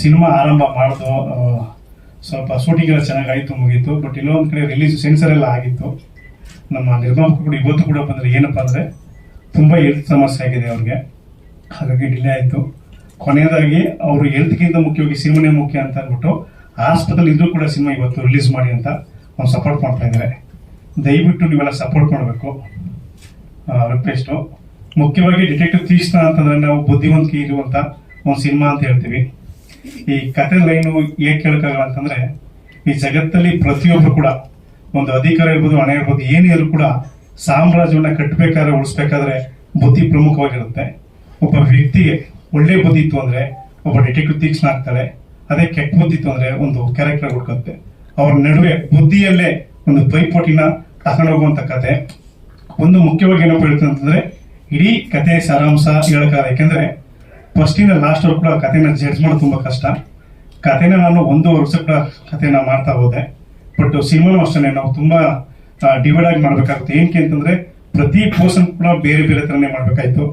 Cinema ಆರಂಭ ಮಾಡೋದು ಸ್ವಲ್ಪ ಶೂಟಿಂಗ್ ಎಲ್ಲ ಚೆನ್ನಾಗಾಯಿತು, ಮುಗೀತು. ಬಟ್ ಇನ್ನೊಂದು ಕಡೆ ರಿಲೀಸ್ ಸೆನ್ಸರ್ ಎಲ್ಲ ಆಗಿತ್ತು. ನಮ್ಮ ನಿರ್ಮಾಪಕರು ಕೂಡ ಇವತ್ತು ಕೂಡ ಬಂದರೆ ಏನಪ್ಪ ಅಂದರೆ ತುಂಬ ಹೆಲ್ತ್ ಸಮಸ್ಯೆ ಆಗಿದೆ ಅವ್ರಿಗೆ, ಹಾಗಾಗಿ ಡಿಲೇ ಆಯಿತು. ಕೊನೆಯದಾಗಿ ಅವರು ಹೆಲ್ತ್ಗಿಂತ ಮುಖ್ಯವಾಗಿ ಸಿನಿಮಾನೇ ಮುಖ್ಯ ಅಂತ ಅಂದ್ಬಿಟ್ಟು ಹಾಸ್ಪಿಟಲ್ ಇದ್ರೂ ಕೂಡ ಸಿನಿಮಾ ಇವತ್ತು ರಿಲೀಸ್ ಮಾಡಿ ಅಂತ ಅವ್ರು ಸಪೋರ್ಟ್ ಮಾಡ್ತಾ ಇದ್ದಾರೆ. ದಯವಿಟ್ಟು ನೀವೆಲ್ಲ ಸಪೋರ್ಟ್ ಮಾಡಬೇಕು, ರಿಕ್ವೆಸ್ಟು. ಮುಖ್ಯವಾಗಿ ಡಿಟೆಕ್ಟಿವ್ ತೀಕ್ಷ್ಣ ಅಂತಂದ್ರೆ ನಾವು ಬುದ್ಧಿವಂತಿಕೆ ಇರುವಂಥ ಒಂದು ಸಿನಿಮಾ ಅಂತ ಹೇಳ್ತೀವಿ. ಈ ಕತೆ ಲೈನು ಏಕೆ ಕೇಳಕ್ಕಾಗಲ್ಲ ಅಂತಂದ್ರೆ, ಈ ಜಗತ್ತಲ್ಲಿ ಪ್ರತಿಯೊಬ್ಬರು ಕೂಡ ಒಂದು ಅಧಿಕಾರ ಇರ್ಬೋದು, ಹಣ ಇರ್ಬೋದು, ಏನೇ ಇದ್ರು ಕೂಡ ಸಾಮ್ರಾಜ್ಯವನ್ನ ಕಟ್ಟಬೇಕಾದ್ರೆ, ಉಳಿಸ್ಬೇಕಾದ್ರೆ ಬುದ್ಧಿ ಪ್ರಮುಖವಾಗಿರುತ್ತೆ. ಒಬ್ಬ ವ್ಯಕ್ತಿಗೆ ಒಳ್ಳೆ ಬುದ್ಧಿ ಇತ್ತು ಅಂದ್ರೆ ಒಬ್ಬ ಡಿಟೆಕ್ಟಿವ್ ತೀಕ್ಷ್ಣ ಆಗ್ತಾಳೆ. ಅದೇ ಕೆಟ್ಟ ಬುದ್ಧಿ ಇತ್ತು ಅಂದ್ರೆ ಒಂದು ಕ್ಯಾರೆಕ್ಟರ್ ಹುಡ್ಕುತ್ತೆ. ಅವ್ರ ನಡುವೆ ಬುದ್ಧಿಯಲ್ಲೇ ಒಂದು ಪೈಪೋಟಿನ ತಗೊಂಡು ಹೋಗುವಂತ ಕತೆ. ಒಂದು ಮುಖ್ಯವಾಗಿ ಏನಪ್ಪ ಹೇಳ್ತದೆ ಅಂತಂದ್ರೆ, ಇಡೀ ಕತೆ ಸಾರಾಂಶ ಹೇಳಕ್ಕಾಗ. ಯಾಕೆಂದ್ರೆ ಫಸ್ಟ್ ಇಂದ ಲಾಸ್ಟ್ ಅವ್ರು ಕೂಡ ಕಥೆನ ಜಡ್ಜ್ ಮಾಡೋದು ತುಂಬಾ ಕಷ್ಟ. ಕಥೆನ ನಾನು 1 ವರ್ಷ ಕೂಡ ಕಥೆನ ಮಾಡ್ತಾ ಹೋದೆ. ಬಟ್ ಸಿನಿಮಾನು ಅಷ್ಟೇ ನಾವು ತುಂಬಾ ಡಿವೈಡ್ ಆಗಿ ಮಾಡ್ಬೇಕಾಗುತ್ತೆ. ಏನಕ್ಕೆ ಅಂತಂದ್ರೆ ಪ್ರತಿ ಪೋರ್ಷನ್ ಕೂಡ ಬೇರೆ ಬೇರೆ ತರನೇ ಮಾಡ್ಬೇಕಾಯ್ತು.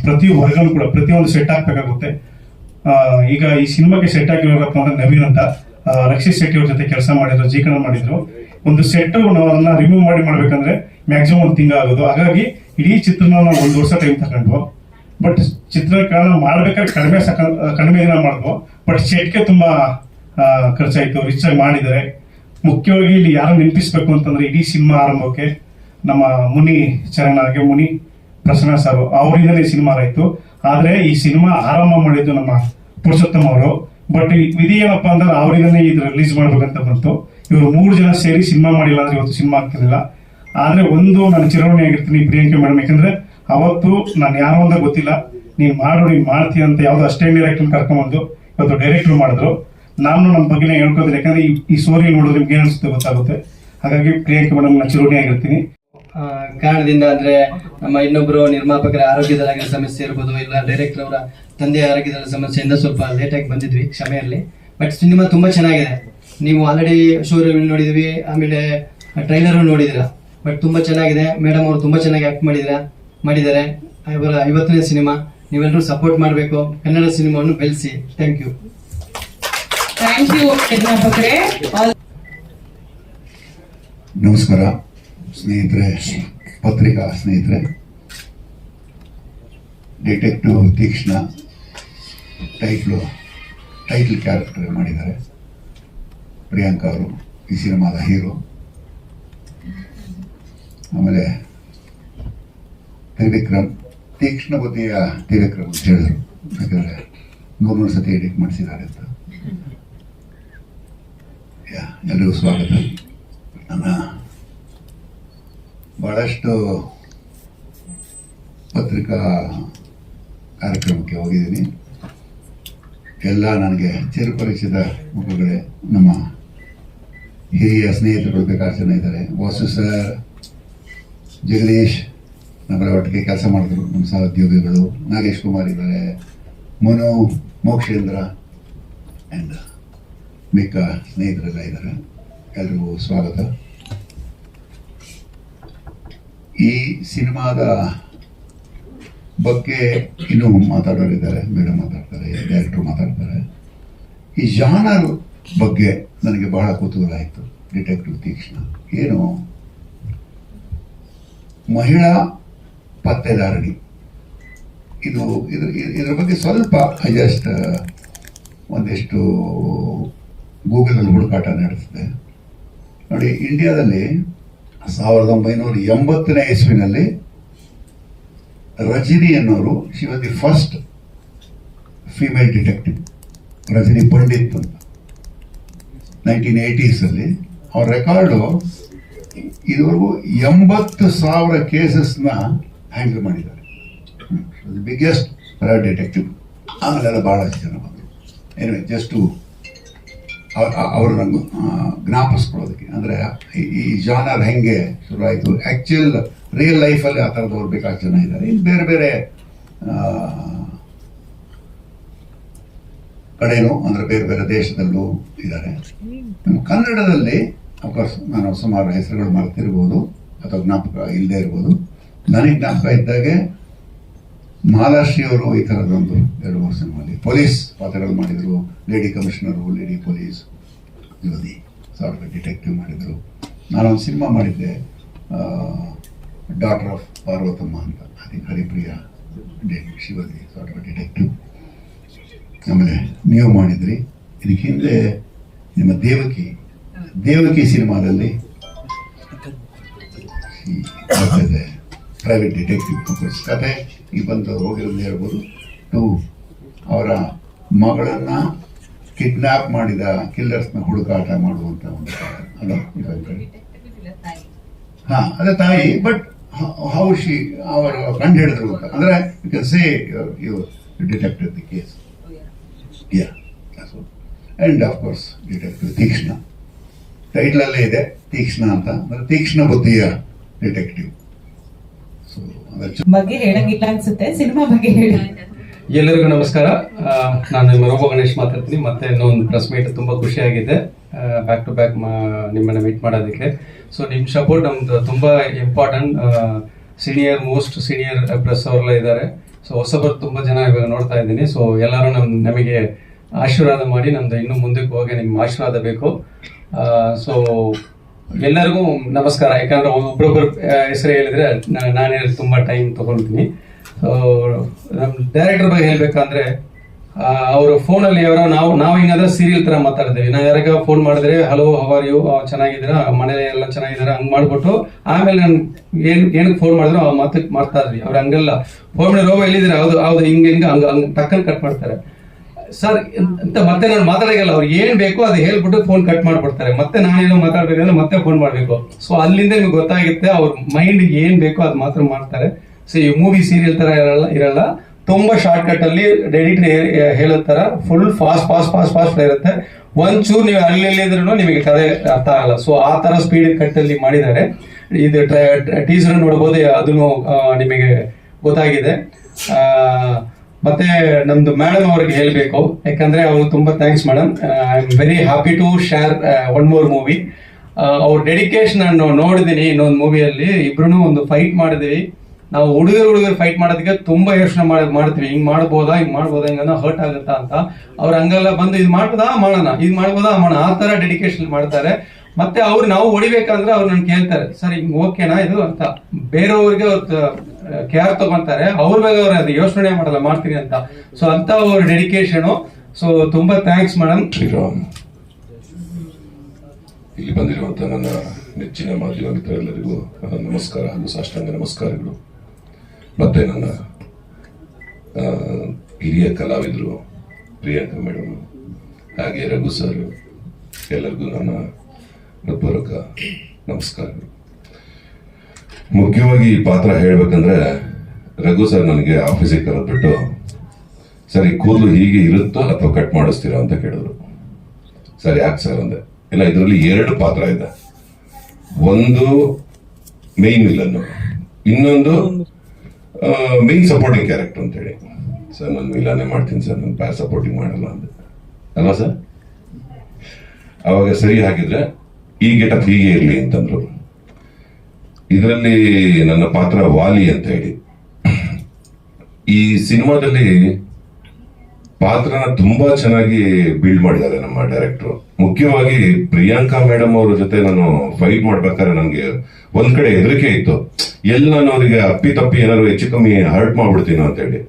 ಪ್ರತಿ ವರ್ಗನ್ ಕೂಡ ಪ್ರತಿಯೊಂದು ಸೆಟ್ ಹಾಕ್ಬೇಕಾಗುತ್ತೆ. ಈಗ ಈ ಸಿನಿಮಾಗೆ ಸೆಟ್ ಆಗಿರೋದಪ್ಪ ಅಂದ್ರೆ ನವೀನ್ ಅಂತ ರಕ್ಷಿತ್ ಶೆಟ್ಟಿ ಅವ್ರ ಜೊತೆ ಕೆಲಸ ಮಾಡಿದ್ರು, ಜೀಕರಣ ಮಾಡಿದ್ರು. ಒಂದು ಸೆಟ್ ನಾವು ಅದನ್ನ ರಿಮೂವ್ ಮಾಡ್ಬೇಕಂದ್ರೆ ಮ್ಯಾಕ್ಸಿಮಮ್ 1 ತಿಂಗಳು ಆಗೋದು. ಹಾಗಾಗಿ ಇಡೀ ಚಿತ್ರನ ನಾವು 1 ವರ್ಷ ಟೈಮ್ ತಗೊಂಡ್ವು. ಬಟ್ ಚಿತ್ರೀಕರಣ ಮಾಡ್ಬೇಕಾದ್ರೆ ಕಡಿಮೆ ದಿನ ಮಾಡಿದ್ವು. ಬಟ್ ಸೆಟ್ಗೆ ತುಂಬಾ ಖರ್ಚಾಯ್ತು, ರಿಚ್ ಆಗಿ ಮಾಡಿದ್ದಾರೆ. ಮುಖ್ಯವಾಗಿ ಇಲ್ಲಿ ಯಾರು ನೆನಪಿಸ್ಬೇಕು ಅಂತಂದ್ರೆ, ಇಡೀ ಸಿನಿಮಾ ಆರಂಭಕ್ಕೆ ನಮ್ಮ ಮುನಿ ಚರಣಗೆ ಮುನಿ ಪ್ರಸನ್ನ ಸರ್ ಅವರಿಂದಲೇ ಸಿನಿಮಾ ಆಯ್ತು. ಆದ್ರೆ ಈ ಸಿನಿಮಾ ಆರಂಭ ಮಾಡಿದ್ದು ನಮ್ಮ ಪುರುಷೋತ್ತಮ್ ಅವರು. ಬಟ್ ವಿಧಿ ಏನಪ್ಪಾ ಅಂದ್ರೆ ಅವರಿಂದನೇ ಇದು ರಿಲೀಸ್ ಮಾಡ್ಬೇಕಂತ ಬಂತು. ಇವರು 3 ಜನ ಸೇರಿ ಸಿನಿಮಾ ಮಾಡಿಲ್ಲ ಅಂದ್ರೆ ಇವತ್ತು ಸಿನಿಮಾ ಆಗ್ತಿರ್ಲಿಲ್ಲ. ಆದ್ರೆ ಒಂದು ನಾನು ಚಿರವಣಿ ಆಗಿರ್ತೀನಿ ಪ್ರಿಯಾಂಕೆ ಮೇಡಮ್. ಯಾಕಂದ್ರೆ ಅವತ್ತು ನಾನು ಯಾರು ಅಂತ ಗೊತ್ತಿಲ್ಲ, ನೀನ್ ಮಾಡ್ತೀಯ ಅಂತ ಯಾವ್ದು ಅಷ್ಟೇ ಡೈರೆಕ್ಟರ್ ಕರ್ಕೊಂಡ್ಬಂದು ಇವತ್ತು ಡೈರೆಕ್ಟರ್ ಮಾಡಿದ್ರು. ನಾನು ನಮ್ಮ ಬಗ್ಗೆ ಹೇಳ್ಕೋದಿಲ್ಲ, ಯಾಕಂದ್ರೆ ಈ ಸ್ಟೋರಿ ನೋಡಿದ್ರೆ ನಿಮ್ಗೆ ಏನಿಸುತ್ತೆ ಗೊತ್ತಾಗುತ್ತೆ. ಹಾಗಾಗಿ ಪ್ರಿಯಾಂಕೆ ಮೇಡಮ್ ನಾನು ಚಿರವಣಿ ಆಗಿರ್ತೀನಿ. ಕಾರಣದಿಂದ ಅಂದ್ರೆ ನಮ್ಮ ಇನ್ನೊಬ್ರು ನಿರ್ಮಾಪಕರ ಆರೋಗ್ಯದಲ್ಲಾಗಿರೋ ಸಮಸ್ಯೆ ಇರ್ಬೋದು, ಇಲ್ಲ ಡೈರೆಕ್ಟರ್ ಅವರ ತಂದೆಯ ಆರೋಗ್ಯದ ಸಮಸ್ಯೆಯಿಂದ ಸ್ವಲ್ಪ ಲೇಟ್ ಆಗಿ ಬಂದಿದ್ವಿ, ಕ್ಷಮೆ ಇರಲಿ. ಬಟ್ ಸಿನಿಮಾ ತುಂಬಾ ಚೆನ್ನಾಗಿದೆ. ನೀವು ಆಲ್ರೆಡಿ ಶೋ ರಿವ್ಯೂ ನೋಡಿದ್ವಿ, ಆಮೇಲೆ ಟ್ರೈಲರ್ ನೋಡಿದಿರಾ. ಬಟ್ ತುಂಬಾ ಚೆನ್ನಾಗಿದೆ. ಮೇಡಮ್ ಅವರು ತುಂಬಾ ಚೆನ್ನಾಗಿ ಆಕ್ಟ್ ಮಾಡಿದ್ದಾರೆ. ಇವರ 50ನೇ ಸಿನಿಮಾ, ನೀವೆಲ್ಲರೂ ಸಪೋರ್ಟ್ ಮಾಡಬೇಕು, ಕನ್ನಡ ಸಿನಿಮಾವನ್ನು ಬೆಳೆಸಿ. Thank you. ನಮಸ್ಕಾರ ಸ್ನೇಹಿತರೆ, ಪತ್ರಿಕಾ ಸ್ನೇಹಿತರೆ. ಡಿಟೆಕ್ಟಿವ್ ತೀಕ್ಷ್ಣ ಟೈಟಲ್ ಕ್ಯಾರೆಕ್ಟರ್ ಮಾಡಿದ್ದಾರೆ ಪ್ರಿಯಾಂಕಾ ಅವರು, ಈ ಸಿನಿಮಾದ ಹೀರೋ. ಆಮೇಲೆ ತ್ರಿವಿಕ್ರಮ್, ತೀಕ್ಷ್ಣ ಬುದ್ಧಿಯ ತ್ರಿವಿಕ್ರಮ್ ಅಂತ ಹೇಳಿದ್ರು, ಯಾಕಂದ್ರೆ 300 ಸತಿ ಎಡಿಟ್ ಮಾಡಿಸಿದ್ದಾರೆ ಅಂತ. ಎಲ್ರಿಗೂ ಸ್ವಾಗತ. ನನ್ನ ಬಹಳಷ್ಟು ಪತ್ರಿಕಾ ಕಾರ್ಯಕ್ರಮಕ್ಕೆ ಹೋಗಿದ್ದೀನಿ. ಎಲ್ಲ ನನಗೆ ಚಿರಪರಿಚಿತ ಮುಖಗಳೇ. ನಮ್ಮ ಹಿರಿಯ ಸ್ನೇಹಿತರು ಬೇಕಾದಷ್ಟು ಜನ ಇದ್ದಾರೆ. ವಾಸು ಸರ್, ಜಗದೀಶ್ ನಮ್ಮರ ಒಟ್ಟಿಗೆ ಕೆಲಸ ಮಾಡಿದ್ರು, ನಮ್ಮ ಸಹೋದ್ಯೋಗಿಗಳು. ನಾಗೇಶ್ ಕುಮಾರ್ ಇದ್ದಾರೆ, ಮನು, ಮೋಕ್ಷೇಂದ್ರ ಆ್ಯಂಡ್ ಮಿಕ್ಕ ಸ್ನೇಹಿತರೆಲ್ಲ ಇದ್ದಾರೆ. ಎಲ್ರಿಗೂ ಸ್ವಾಗತ. ಈ ಸಿನಿಮಾದ ಬಗ್ಗೆ ಇನ್ನೂ ಮಾತಾಡೋರಿದ್ದಾರೆ, ಮೇಡಮ್ ಮಾತಾಡ್ತಾರೆ, ಡೈರೆಕ್ಟರ್ ಮಾತಾಡ್ತಾರೆ. ಈ ಜಾನರ್ ಬಗ್ಗೆ ನನಗೆ ಬಹಳ ಕುತೂಹಲ ಆಯಿತು. ಡಿಟೆಕ್ಟಿವ್ ತೀಕ್ಷ್ಣ ಏನು, ಮಹಿಳಾ ಪತ್ತೆದಾರಣಿ. ಇದರ ಬಗ್ಗೆ ಸ್ವಲ್ಪ ಜಸ್ಟ್ ಒಂದಿಷ್ಟು ಗೂಗಲಲ್ಲಿ ಹುಡುಕಾಟ ನಡೆಸಿದೆ. ನೋಡಿ, ಇಂಡಿಯಾದಲ್ಲಿ 1980ನೇ ಇಸ್ವಿನಲ್ಲಿ ರಜನಿ ಅನ್ನೋರು, she was the first female detective, Rajani Pandit ಅಂತ. 1980s ಅವ್ರ ರೆಕಾರ್ಡು ಇದುವರೆಗೂ 80,000 ಕೇಸಸ್ನ ಹ್ಯಾಂಡಲ್ ಮಾಡಿದ್ದಾರೆ. Biggest private detective. ಆಮೇಲೆಲ್ಲ ಬಹಳಷ್ಟು ಜನ ಬಂದರು. ಏನಿವೆ, ಜಸ್ಟು ಅವ್ರನ್ನ ಜ್ಞಾಪಿಸ್ಕೊಳ್ಳೋದಕ್ಕೆ. ಅಂದರೆ ಈ ಜಾನರ್ ಹೆಂಗೆ ಶುರುವಾಯಿತು, ಆ್ಯಕ್ಚುಯಲ್ ರಿಯಲ್ ಲೈಫಲ್ಲಿ ಆ ಥರದವ್ರು ಬೇಕಾದ ಜನ ಇದ್ದಾರೆ. ಇನ್ನು ಬೇರೆ ಬೇರೆ ಕಡೆನೂ, ಅಂದರೆ ಬೇರೆ ಬೇರೆ ದೇಶದಲ್ಲೂ ಇದ್ದಾರೆ. ಕನ್ನಡದಲ್ಲಿ ಅಫ್ಕೋರ್ಸ್ ನಾನು ಸುಮಾರು ಹೆಸರುಗಳು ಮಾಡ್ತಿರ್ಬೋದು ಅಥವಾ ಜ್ಞಾಪಕ ಇಲ್ಲದೆ ಇರ್ಬೋದು. ನನಗೆ ಜ್ಞಾಪಕ ಇದ್ದಾಗೆ ಮಹಾಲಕ್ಷ್ಮಿ ಅವರು ಈ ಥರದೊಂದು 2-3 ಸಿನಿಮಾಲಿ ಪೊಲೀಸ್ ಪಾತ್ರಗಳು ಮಾಡಿದರು. ಲೇಡಿ ಕಮಿಷನರು, ಲೇಡಿ ಪೊಲೀಸ್, ಯುವತಿ ಸಾರ್ಟ್ ಡಿಟೆಕ್ಟಿವ್ ಮಾಡಿದರು. ನಾನೊಂದು ಸಿನಿಮಾ ಮಾಡಿದ್ದೆ, ಡಾಟರ್ ಆಫ್ ಪಾರ್ವತಮ್ಮ ಅಂತ. ಐ ಥಿಂಕ್ ಹರಿಪ್ರಿಯಾ ಶಿವದಿ ಸಾರ್ಟ್ ಡಿಟೆಕ್ಟಿವ್. ಆಮೇಲೆ ನೀವು ಮಾಡಿದ್ರಿ. ಇದಕ್ಕೆ ಹಿಂದೆ ನಿಮ್ಮ ದೇವಕಿ ಸಿನಿಮಾದಲ್ಲಿ ಪ್ರೈವೇಟ್ ಡಿಟೆಕ್ಟಿವ್ ಕತೆ ಈ ಬಂದು ಹೋಗಿರೋದು ಹೇಳ್ಬೋದು. ಅವರ ಮಗಳನ್ನ ಕಿಡ್ನಾಪ್ ಮಾಡಿದ ಕಿಲ್ಲರ್ಸ್ನ ಹುಡುಕಾಟ ಮಾಡುವಂತ ಒಂದು ಅಲ್ಲ, ಅದೇ ತಾಯಿ. ಬಟ್ ಹೌ ಶಿ ಅವರು ಕಂಡು ಹಿಡಿದ್ರು ಅಂತ ಅಂದ್ರೆ you can say you detected the case. And of course detective Teekshna, title ಅಲ್ಲೇ ಇದೆ ತೀಕ್ಷ್ಣ ಅಂತ, ಅಂದ್ರೆ ತೀಕ್ಷ್ಣ ಬುದ್ಧಿಯ ಡಿಟೆಕ್ಟಿವ್. ಬಗ್ಗೆ ಹೇಳಂಗಿಲ್ಲ ಅನ್ಸುತ್ತೆ, ಸಿನಿಮಾ ಬಗ್ಗೆ ಹೇಳಿ. ಎಲ್ಲರಿಗೂ ನಮಸ್ಕಾರ. ನಾನು ನಿಮ್ಮ ರೋಬೋ ಗಣೇಶ್ ಮಾತಾಡ್ತೀನಿ. ಮತ್ತೆ ಇನ್ನೊಂದು ಪ್ರೆಸ್ ಮೀಟ್ ತುಂಬಾ ಖುಷಿಯಾಗಿದೆ, ಬ್ಯಾಕ್ ಟು ಬ್ಯಾಕ್ ನಿಮ್ಮನ್ನ ಮೀಟ್ ಮಾಡೋದಕ್ಕೆ. ಸೊ ನಿಮ್ಮ ಸಪೋರ್ಟ್ ನಮ್ದು ತುಂಬಾ ಇಂಪಾರ್ಟೆಂಟ್. ಮೋಸ್ಟ್ ಸೀನಿಯರ್ ಪ್ರೆಸ್ ಅವರೆಲ್ಲ ಇದ್ದಾರೆ. ಸೊ ಹೊಸಬರು ತುಂಬಾ ಜನ ಇವಾಗ ನೋಡ್ತಾ ಇದ್ದೀನಿ. ಸೊ ಎಲ್ಲರೂ ನಮಗೆ ಆಶೀರ್ವಾದ ಮಾಡಿ, ನಮ್ದು ಇನ್ನು ಮುಂದಕ್ಕೆ ಹೋಗಿ ನಿಮ್ಮ ಆಶೀರ್ವಾದ ಬೇಕು. ಸೊ ಎಲ್ಲರಿಗೂ ನಮಸ್ಕಾರ. ಯಾಕಂದ್ರೆ ಒಬ್ಬೊಬ್ಬರು ಹೆಸರು ಹೇಳಿದ್ರೆ ನಾನೇ ತುಂಬಾ ಟೈಮ್ ತಗೊಳ್ತೀನಿ. ಸೊ ನಮ್ಮ ಡೈರೆಕ್ಟರ್ ಬಗ್ಗೆ ಹೇಳ್ಬೇಕಂದ್ರೆ, ಅವರು ಫೋನಲ್ಲಿ ಯಾರೋ ನಾವು ಹಿಂಗಾದ್ರೆ ಸೀರಿಯಲ್ ತರ ಮಾತಾಡ್ತೀವಿ. ನಾವು ಯಾರಿಗ ಫೋನ್ ಮಾಡಿದ್ರೆ ಹಲೋ ಹೌ ಆರ್ ಯು, ಚೆನ್ನಾಗಿದ್ದೀರಾ, ಮನೇಲಿ ಎಲ್ಲ ಚೆನ್ನಾಗಿದ್ದೀರಾ ಹಂಗ್ ಮಾಡ್ಬಿಟ್ಟು ಆಮೇಲೆ ನಾನು ಏನಕ್ಕೆ ಫೋನ್ ಮಾಡಿದ್ರು ಆ ಮಾತಕ್ಕೆ ಮಾಡ್ತಾ ಇದ್ವಿ. ಅವ್ರು ಹಂಗಲ್ಲ, ಫೋನ್ ಮಾಡಿ ರೋಬೋ ಎಲ್ಲಿದ್ದೀರಾ, ಹೌದು ಹಿಂಗೆ ಹಂಗ ಟಕ್ಕನ್ ಕಟ್ ಮಾಡ್ತಾರೆ ಸರ್ ಅಂತ. ಮತ್ತೆ ನಾನು ಮಾತಾಡೋಲ್ಲ, ಅವ್ರು ಏನ್ ಬೇಕೋ ಅದು ಹೇಳ್ಬಿಟ್ಟು ಫೋನ್ ಕಟ್ ಮಾಡ್ಬಿಡ್ತಾರೆ. ಮತ್ತೆ ನಾನೇನೋ ಮಾತಾಡ್ಬೇಕಂದ್ರೆ ಮತ್ತೆ ಫೋನ್ ಮಾಡ್ಬೇಕು. ಸೊ ಅಲ್ಲಿಂದ ನಿಮ್ಗೆ ಗೊತ್ತಾಗುತ್ತೆ ಅವ್ರ ಮೈಂಡ್ ಏನ್ ಬೇಕೋ ಅದು ಮಾತ್ರ ಮಾಡ್ತಾರೆ. ಸೊ ಈ ಮೂವಿ ಸೀರಿಯಲ್ ತರ ಇರಲ್ಲ, ತುಂಬಾ ಶಾರ್ಟ್ ಕಟ್ ಅಲ್ಲಿ ಎಡಿಟರ್ ಹೇಳೋ ತರ ಫುಲ್ ಫಾಸ್ಟ್ ಇರುತ್ತೆ. ಒಂಚೂರು ನೀವು ಅಲ್ಲಿದ್ರು ನಿಮಗೆ ಕಥೆ ಅರ್ಥ ಆಗಲ್ಲ. ಸೊ ಆ ತರ ಸ್ಪೀಡ್ ಕಟ್ ಅಲ್ಲಿ ಮಾಡಿದ್ದಾರೆ. ಇದು ಟೀಸರ್ ನೋಡಬಹುದು, ಅದನ್ನು ನಿಮಗೆ ಗೊತ್ತಾಗಿದೆ. ಮತ್ತೆ ನಮ್ದು ಮೇಡಮ್ ಅವ್ರಿಗೆ ಹೇಳ್ಬೇಕು, ಯಾಕಂದ್ರೆ ಅವರು ತುಂಬಾ thanks madam. I am very happy to share one more movie. ಅವ್ರ ಡೆಡಿಕೇಶನ್ ನಾನು ನೋಡಿದೀನಿ. ಇನ್ನೊಂದು ಮೂವಿಯಲ್ಲಿ ಇಬ್ರು ಒಂದು ಫೈಟ್ ಮಾಡಿದೀವಿ ನಾವು. ಹುಡುಗರು ಫೈಟ್ ಮಾಡೋದಕ್ಕೆ ತುಂಬಾ ಯೋಚನೆ ಮಾಡ್ತೀವಿ, ಹಿಂಗ್ ಮಾಡ್ಬೋದಾ ಹಿಂಗನ್ನ ಹರ್ಟ್ ಆಗುತ್ತಾ ಅಂತ. ಅವ್ರು ಹಂಗೆಲ್ಲ ಬಂದು ಇದು ಮಾಡ್ಬೋದಾ ಮಾಡೋಣ, ಇದು ಮಾಡ್ಬೋದಾ ಮಾಡೋಣ, ಆ ತರ ಡೆಡಿಕೇಶನ್ ಮಾಡ್ತಾರೆ. ಮತ್ತೆ ಅವ್ರು ನಾವು ಹೊಡಿಬೇಕಂದ್ರೆ ಅವ್ರು ನನ್ ಕೇಳ್ತಾರೆ, ಸರ್ ಹಿಂಗ್ ಓಕೆನಾ ಇದು ಅಂತ. ಬೇರೆಯವ್ರಿಗೆ ಅವ್ರ ಕೇರ್ ತಗೊಂತಾರೆ, ಅವ್ರ ಬಗ್ಗೆ ಅವ್ರು ಅದು ಯೋಚನೆ ಮಾಡಲ್ಲ, ಮಾಡ್ತೀನಿ ಅಂತ. ಸೊ ಅಂತ ಅವ್ರ ಡೆಡಿಕೇಶನ್. ಸೊ ತುಂಬಾ ಥ್ಯಾಂಕ್ಸ್ ಮೇಡಮ್. ಶ್ರೀರಾಮ್, ಇಲ್ಲಿ ಬಂದಿರುವಂತಹ ನನ್ನ ನೆಚ್ಚಿನ ಮಾಧ್ಯಮ ಮಿತ್ರರೆಲ್ಲರಿಗೂ ನಮಸ್ಕಾರ ಹಾಗೂ ಸಾಷ್ಟಾಂಗ ನಮಸ್ಕಾರಗಳು. ಮತ್ತೆ ನನ್ನ ಹಿರಿಯ ಕಲಾವಿದರು ಪ್ರಿಯಾಂಕಾ ಮೇಡಮ್ ಹಾಗೆ ರಘು ಸರ್, ಎಲ್ಲರಿಗೂ ನನ್ನ ಹೃತ್ಪೂರ್ವಕ ನಮಸ್ಕಾರಗಳು. ಮುಖ್ಯವಾಗಿ ಈ ಪಾತ್ರ ಹೇಳ್ಬೇಕಂದ್ರೆ, ರಘು ಸರ್ ನನಗೆ ಆಫೀಸಿಗೆ ಕರೆದ್ಬಿಟ್ಟು, ಸರ್ ಈ ಕೂದಲು ಹೀಗೆ ಇರುತ್ತೋ ಅಥವಾ ಕಟ್ ಮಾಡಿಸ್ತೀರಾ ಅಂತ ಕೇಳಿದ್ರು. ಸರ್ ಯಾಕೆ ಸರ್ ಅಂದೆ. ಇಲ್ಲ, ಇದರಲ್ಲಿ 2 ಪಾತ್ರ ಇದೆ. ಒಂದು ಮೇನ್ ವಿಲನ್, ಇನ್ನೊಂದು ಮೇನ್ ಸಪೋರ್ಟಿಂಗ್ ಕ್ಯಾರೆಕ್ಟರ್ ಅಂತ ಹೇಳಿ. ಸರ್ ನಾನು ವಿಲನ್ನೇ ಮಾಡ್ತೀನಿ ಸರ್, ನಾನು ಪ್ಯಾರ್ ಸಪೋರ್ಟಿಂಗ್ ಮಾಡಲ್ಲ ಅಂದೆ. ಅಲ್ವಾ ಸರ್? ಅವಾಗ ಸರಿ ಹಾಕಿದ್ರೆ ಈ ಗೆಟಪ್ ಹೀಗೆ ಇರಲಿ ಅಂತಂದ್ರು. ಇದರಲ್ಲಿ ನನ್ನ ಪಾತ್ರ ವಾಲಿ ಅಂತ ಹೇಳಿ. ಈ ಸಿನಿಮಾದಲ್ಲಿ ಪಾತ್ರನ ತುಂಬಾ ಚೆನ್ನಾಗಿ ಬಿಲ್ಡ್ ಮಾಡಿದ್ದಾರೆ ನಮ್ಮ ಡೈರೆಕ್ಟರ್. ಮುಖ್ಯವಾಗಿ ಪ್ರಿಯಾಂಕಾ ಮೇಡಮ್ ಅವ್ರ ಜೊತೆ ನಾನು ಫೈಟ್ ಮಾಡ್ಬೇಕಾದ್ರೆ ನನಗೆ ಒಂದ್ ಕಡೆ ಹೆದರಿಕೆ ಇತ್ತು, ಎಲ್ಲ ನಾನು ಅವರಿಗೆ ಅಪ್ಪಿ ತಪ್ಪಿ ಏನಾದ್ರು ಹೆಚ್ಚು ಕಮ್ಮಿ ಹರ್ಟ್ ಮಾಡ್ಬಿಡ್ತೀನೋ ಅಂತ ಹೇಳಿ.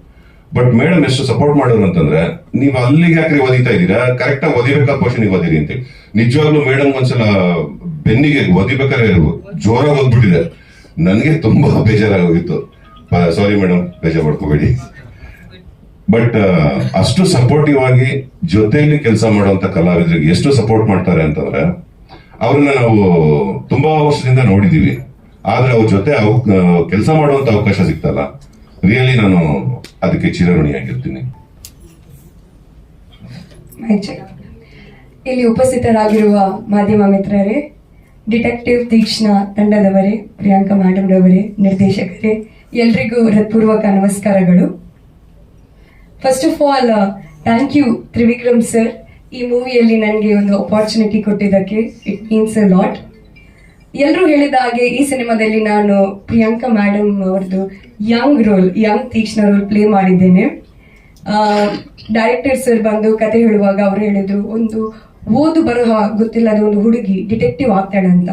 ಬಟ್ ಮೇಡಮ್ ಎಷ್ಟು ಸಪೋರ್ಟ್ ಮಾಡೋರು ಅಂತಂದ್ರೆ, ನೀವು ಅಲ್ಲಿಗೆ ಯಾಕ್ರಿ ಒದಿತಾ ಇದ್ದೀರಾ, ಕರೆಕ್ಟ್ ಆಗಿ ಒದಿಬೇಕಾದ ಪೋಷನ್ ಒದಿರಿ ಅಂತೇಳಿ. ನಿಜವಾಗ್ಲೂ ಮೇಡಮ್ ಒಂದ್ಸಲ ಬೆನ್ನಿಗೆ ಒದಿಬೇಕಾದ್ರೆ ಜೋರಾಗಿ ಓದ್ಬಿಟ್ಟಿದೆ. ನನಗೆ ತುಂಬಾ ಬೇಜಾರಾಗೋಗಿತ್ತು. ಸಾರಿ ಮೇಡಮ್, ಬೇಜಾರ್ ಮಾಡ್ಕೋಬೇಡಿ. ಬಟ್ ಅಷ್ಟು ಸಪೋರ್ಟಿವ್ ಆಗಿ ಜೊತೆಯಲ್ಲಿ ಕೆಲಸ ಮಾಡುವಂತ ಕಲಾವಿದರಿಗೆ ಎಷ್ಟು ಸಪೋರ್ಟ್ ಮಾಡ್ತಾರೆ ಅಂತಂದ್ರೆ, ಅವ್ರನ್ನ ನಾವು ತುಂಬಾ ವರ್ಷದಿಂದ ನೋಡಿದೀವಿ, ಆದ್ರೆ ಅವ್ರ ಜೊತೆ ಕೆಲಸ ಮಾಡುವಂತ ಅವಕಾಶ ಸಿಗ್ತಲ್ಲ, ರಿಯಲಿ ನಾನು ಅದಕ್ಕೆ ಚಿರಋಣಿಯಾಗಿರ್ತೀನಿ. ಇಲ್ಲಿ ಉಪಸ್ಥಿತರಾಗಿರುವ ಮಾಧ್ಯಮ ಮಿತ್ರರೇ, ಡಿಟೆಕ್ಟಿವ್ ತೀಕ್ಷ್ಣ ತಂಡದವರೇ, ಪ್ರಿಯಾಂಕಾ ಮೇಡಮ್ ರವರೇ, ನಿರ್ದೇಶಕರೇ, ಎಲ್ರಿಗೂ ಹೃತ್ಪೂರ್ವಕ ನಮಸ್ಕಾರಗಳು. First of all thank you Trivikram sir, ಈ ಮೂವಿಯಲ್ಲಿ ನನಗೆ ಒಂದು ಅಪಾರ್ಚುನಿಟಿ ಕೊಟ್ಟಿದ್ದಕ್ಕೆ. It means a lot. ಎಲ್ಲರೂ ಹೇಳಿದ ಹಾಗೆ ಈ ಸಿನಿಮಾದಲ್ಲಿ ನಾನು ಪ್ರಿಯಾಂಕಾ ಮೇಡಮ್ ಅವ್ರದ್ದು ಯಂಗ್ ತೀಕ್ಷ್ಣ ರೋಲ್ ಪ್ಲೇ ಮಾಡಿದ್ದೇನೆ. ಡೈರೆಕ್ಟರ್ ಸರ್ ಬಂದು ಕತೆ ಹೇಳುವಾಗ ಅವರು ಹೇಳಿದ್ರು, ಒಂದು ಓದು ಬರಹ ಗೊತ್ತಿಲ್ಲದ ಒಂದು ಹುಡುಗಿ ಡಿಟೆಕ್ಟಿವ್ ಆಗ್ತಾಳೆ ಅಂತ.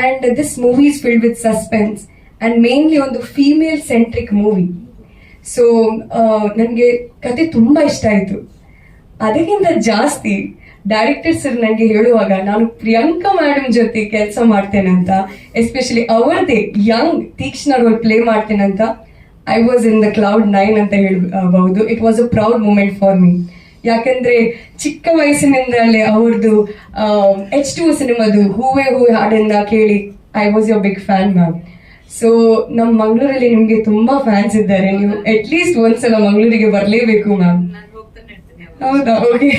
And this movie is filled with suspense and mainly ಒಂದು ಫೀಮೇಲ್ ಸೆಂಟ್ರಿಕ್ ಮೂವಿ. ಸೊ ನನಗೆ ಕತೆ ತುಂಬಾ ಇಷ್ಟ ಆಯಿತು. ಅದಕ್ಕಿಂತ ಜಾಸ್ತಿ ಡೈರೆಕ್ಟರ್ ಸರ್ ನನಗೆ ಹೇಳುವಾಗ ನಾನು ಪ್ರಿಯಾಂಕಾ ಮೇಡಮ್ ಜೊತೆ ಕೆಲಸ ಮಾಡ್ತೇನೆ ಅಂತ, ಎಸ್ಪೆಷಲಿ ಅವರದೇ ಯಂಗ್ ತೀಕ್ಷ್ಣ ರೋಲ್ ಪ್ಲೇ ಮಾಡ್ತೇನೆ ಅಂತ, I was in the cloud 9 ಅಂತ ಹೇಳ್ಬಹುದು. It was a proud moment for me. ಯಾಕಂದ್ರೆ ಚಿಕ್ಕ ವಯಸ್ಸಿನಿಂದಲೇ ಅವ್ರದ್ದು H2O ಸಿನಿಮಾದು ಹೂವೇ ಹಾಡನ್ನ ಕೇಳಿ I was your big fan ma'am. So ನಮ್ಮ ಮಂಗಳೂರಲ್ಲಿ ನಿಮ್ಗೆ ತುಂಬಾ ಫ್ಯಾನ್ಸ್ ಇದ್ದಾರೆ. ನೀವು ಅಟ್ ಲೀಸ್ಟ್ ಒಂದ್ಸಲ ಮಂಗಳೂರಿಗೆ ಬರಲೇಬೇಕು ಮ್ಯಾಮ್. ಹೌದಾ? Okay,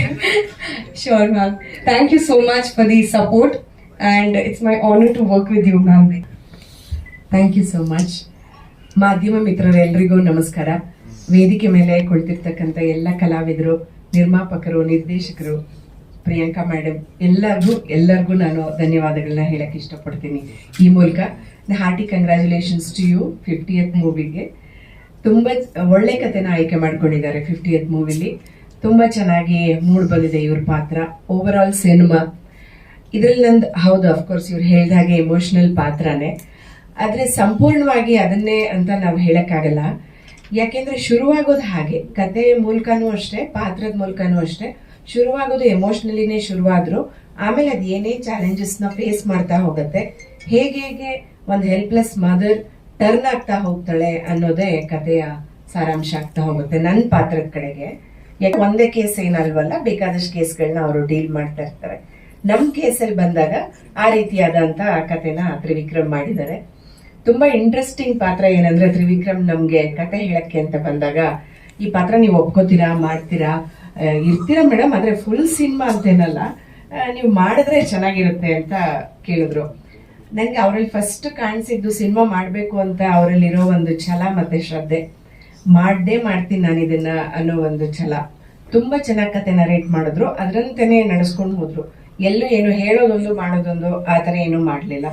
sure ma'am. Thank you so much for the support and it's my honour to work with you ma'am. Thank you so much. ಮಾಧ್ಯಮ ಮಿತ್ರರೆಲ್ಲರಿಗೂ ನಮಸ್ಕಾರ. ವೇದಿಕೆ ಮೇಲೆ ಕುಳಿತಿರ್ತಕ್ಕಂಥ ಎಲ್ಲ ಕಲಾವಿದರು, ನಿರ್ಮಾಪಕರು, ನಿರ್ದೇಶಕರು, ಪ್ರಿಯಾಂಕಾ ಮೇಡಮ್ ಎಲ್ಲರಿಗೂ ನಾನು ಧನ್ಯವಾದಗಳನ್ನ ಹೇಳಕ್ ಇಷ್ಟಪಡ್ತೀನಿ ಈ ಮೂಲಕ. Hearty congratulations to you 50th ಮೂವಿಗೆ. ತುಂಬಾ ಒಳ್ಳೆ ಕಥೆನ ಆಯ್ಕೆ ಮಾಡ್ಕೊಂಡಿದ್ದಾರೆ 50th ಮೂವಿಲಿ. ತುಂಬಾ ಚೆನ್ನಾಗಿ ಮೂಡ್ ಬಂದಿದೆ ಇವ್ರ ಪಾತ್ರ. ಓವರ್ ಆಲ್ ಸಿನಿಮಾ ಇದ್ರಲ್ಲಿ ನಂದು ಹೌದು, ಅಫ್ಕೋರ್ಸ್ ಇವ್ರು ಹೇಳ್ದ ಹಾಗೆ ಎಮೋಷನಲ್ ಪಾತ್ರನೇ. ಆದ್ರೆ ಸಂಪೂರ್ಣವಾಗಿ ಅದನ್ನೇ ಅಂತ ನಾವು ಹೇಳಕ್ಕಾಗಲ್ಲ. ಯಾಕೆಂದ್ರೆ ಶುರುವಾಗೋದು ಹಾಗೆ, ಕತೆ ಮೂಲಕನೂ ಅಷ್ಟೇ, ಪಾತ್ರದ ಮೂಲಕನೂ ಅಷ್ಟೇ. ಶುರುವಾಗೋದು ಎಮೋಷನಲಿನೇ ಶುರುವಾದ್ರು, ಆಮೇಲೆ ಅದು ಏನೇ ಚಾಲೆಂಜಸ್ ನ ಫೇಸ್ ಮಾಡ್ತಾ ಹೋಗುತ್ತೆ, ಹೇಗೆ ಒಂದು ಹೆಲ್ಪ್ಲೆಸ್ ಮದರ್ ಟರ್ನ್ ಆಗ್ತಾ ಹೋಗ್ತಾಳೆ ಅನ್ನೋದೇ ಕಥೆಯ ಸಾರಾಂಶ ಆಗ್ತಾ ಹೋಗುತ್ತೆ ನನ್ನ ಪಾತ್ರದ ಕಡೆಗೆ. ಯಾಕೆ ಒಂದೇ ಕೇಸ್ ಏನಲ್ವಲ್ಲ, ಬೇಕಾದಷ್ಟು ಕೇಸ್ಗಳನ್ನ ಅವರು ಡೀಲ್ ಮಾಡ್ತಾ ಇರ್ತಾರೆ. ನಮ್ ಕೇಸಲ್ಲಿ ಬಂದಾಗ ಆ ರೀತಿಯಾದಂತ ಕಥೆನ ತ್ರಿವಿಕ್ರಮ್ ಮಾಡಿದ್ದಾರೆ. ತುಂಬಾ ಇಂಟ್ರೆಸ್ಟಿಂಗ್ ಪಾತ್ರ ಏನಂದ್ರೆ, ತ್ರಿವಿಕ್ರಮ್ ನಮ್ಗೆ ಕತೆ ಹೇಳಕ್ಕೆ ಅಂತ ಬಂದಾಗ, ಈ ಪಾತ್ರ ನೀವು ಒಪ್ಕೋತೀರಾ, ಮಾಡ್ತೀರಾ, ಇರ್ತೀರಾ ಮೇಡಮ್, ಆದ್ರೆ ಫುಲ್ ಸಿನಿಮಾ ಅಂತೇನಲ್ಲ, ನೀವು ಮಾಡಿದ್ರೆ ಚೆನ್ನಾಗಿರುತ್ತೆ ಅಂತ ಕೇಳಿದ್ರು. ನಂಗೆ ಅವರಲ್ಲಿ ಫಸ್ಟ್ ಕಾಣಿಸಿದ್ದು ಸಿನಿಮಾ ಮಾಡ್ಬೇಕು ಅಂತ ಅವರಲ್ಲಿರೋ ಒಂದು ಛಲ ಮತ್ತೆ ಶ್ರದ್ಧೆ. ಮಾಡ್ತೀನಿ ನಾನು ಇದನ್ನ ಅನ್ನೋ ಒಂದು ಛಲ. ತುಂಬಾ ಚೆನ್ನಾಗಿ ಕತೆ ನರೇಟ್ ಮಾಡಿದ್ರು, ಅದರಂತೆನೆ ನಡೆಸ್ಕೊಂಡು ಹೋದ್ರು. ಎಲ್ಲೂ ಏನು ಹೇಳೋದೊಂದು ಮಾಡೋದೊಂದು ಆ ತರ ಏನು ಮಾಡ್ಲಿಲ್ಲ.